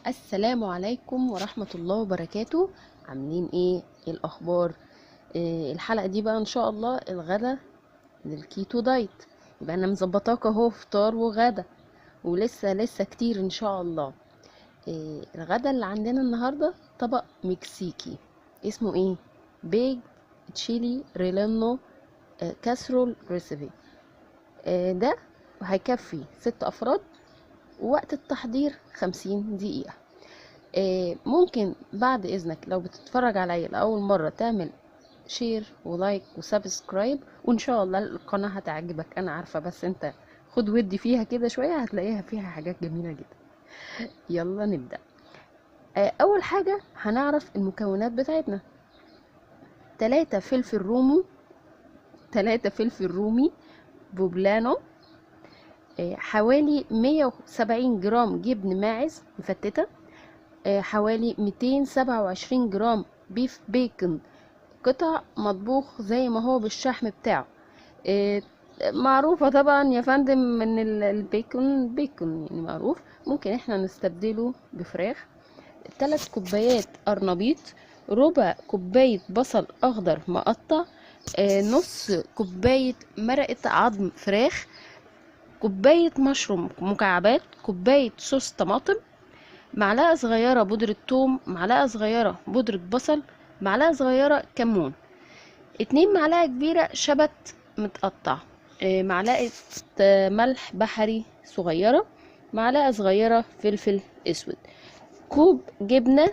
السلام عليكم ورحمة الله وبركاته. عاملين ايه الاخبار؟ الحلقة دي بقى ان شاء الله الغدا للكيتو دايت. يبقى انا مظبطاك اهو فطار وغدا، ولسه كتير ان شاء الله. الغدا اللي عندنا النهاردة طبق مكسيكي اسمه ايه؟ بيج تشيلي ريلينو كاسرول ريسيبي. ده هيكفي 6 افراد، ووقت التحضير 50 دقيقة. ممكن بعد اذنك لو بتتفرج عليا لاول مره تعمل شير ولايك وسبسكرايب، وان شاء الله القناه هتعجبك انا عارفه، بس انت خد ودي فيها كده شويه هتلاقيها فيها حاجات جميله جدا. يلا نبدا. اول حاجه هنعرف المكونات بتاعتنا. 3 فلفل رومي، 3 فلفل رومي بوبلانو، حوالي 170 جرام جبن ماعز مفتته، حوالي 227 جرام بيف بيكن قطع مطبوخ زي ما هو بالشحم بتاعه. معروفة طبعا يا فندم ان البيكن بيكن يعني معروف، ممكن احنا نستبدله بفراخ. 3 كوبايات قرنبيط، ربع كوباية بصل اخضر مقطع، نص كوباية مرقة عظم فراخ، كوباية مشروم مكعبات، كوباية صوص طماطم، معلقة صغيرة بودرة ثوم، معلقة صغيرة بودرة بصل، معلقة صغيرة كمون، 2 معلقة كبيرة شبت متقطع، معلقة ملح بحري صغيرة، معلقة صغيرة فلفل اسود، كوب جبنة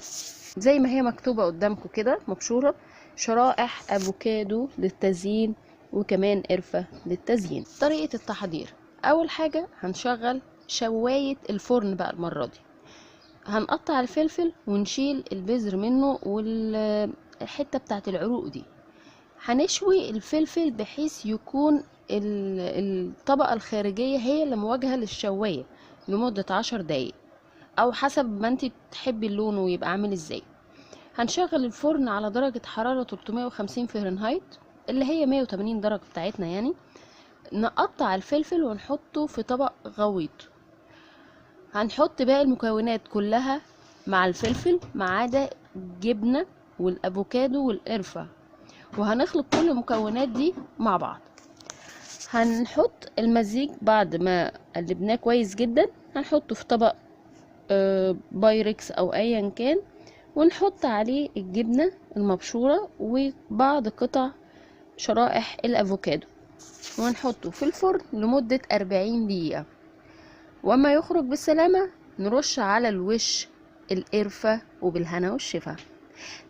زي ما هي مكتوبة قدامكم كده مبشورة، شرائح افوكادو للتزيين، وكمان قرفة للتزيين. طريقة التحضير: اول حاجة هنشغل شواية الفرن بقى المرة دي. هنقطع الفلفل ونشيل البذر منه والحتة بتاعت العروق دي. هنشوي الفلفل بحيث يكون الطبقة الخارجية هي اللي مواجهة للشواية لمدة 10 دقايق، او حسب ما انت بتحبي اللون ويبقى عامل ازاي. هنشغل الفرن على درجة حرارة 350 فahrenheit اللي هي 180 درجة بتاعتنا يعني. نقطع الفلفل ونحطه في طبق غويط. هنحط باقي المكونات كلها مع الفلفل ما عدا الجبنة والافوكادو والقرفة، وهنخلط كل المكونات دي مع بعض. هنحط المزيج بعد ما قلبناه كويس جدا، هنحطه في طبق بايركس او ايا كان، ونحط عليه الجبنة المبشورة وبعض قطع شرائح الافوكادو، ونحطه في الفرن لمدة 40 دقيقة. وما يخرج بالسلامة نرش على الوش القرفة، وبالهنا والشفا.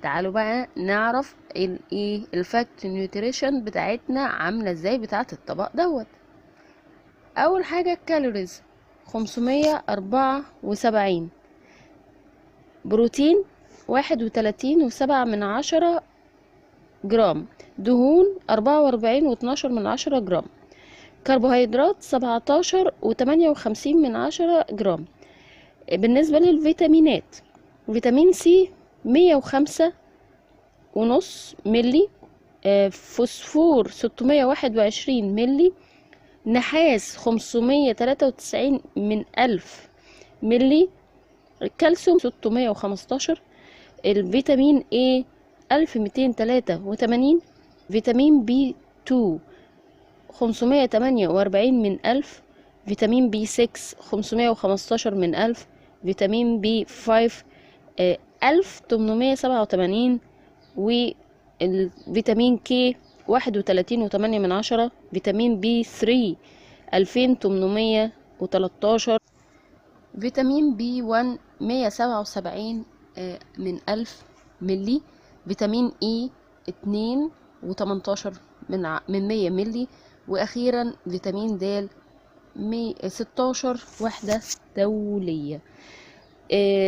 تعالوا بقى نعرف الايه الفاكت نيوتريشن بتاعتنا عامله ازاي بتاعت الطبق دوت. اول حاجه الكالوريز 574، بروتين 31.7 جرام، دهون 44.12 جرام، كربوهيدرات 17.58 جرام. بالنسبة للفيتامينات: فيتامين سي 105.5 ملي، فوسفور 621 ملي، نحاس 593 ملي، الكالسيوم 615، الفيتامين A 1283، فيتامين بي 2 548 فيتامين بي 6 515 فيتامين بي 5 1887، والفيتامين كي 31.8، فيتامين بي 3 2813، فيتامين بي 1 177 ملي، فيتامين اي 2.18 ملي، واخيرا فيتامين د 16 وحدة دولية.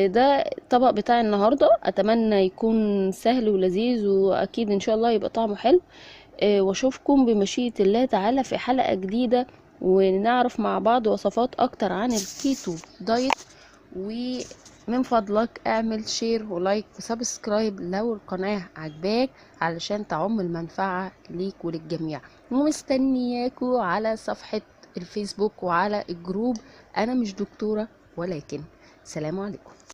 ده الطبق بتاع النهاردة، اتمنى يكون سهل ولذيذ، واكيد ان شاء الله يبقى طعمه حلو. واشوفكم بمشيئة الله تعالى في حلقة جديدة، ونعرف مع بعض وصفات اكتر عن الكيتو دايت. ومن فضلك اعمل شير ولايك وسبسكرايب لو القناة عجباك علشان تعم المنفعة ليك وللجميع. ومستنياكوا على صفحة الفيسبوك وعلى الجروب. انا مش دكتورة، ولكن سلام عليكم.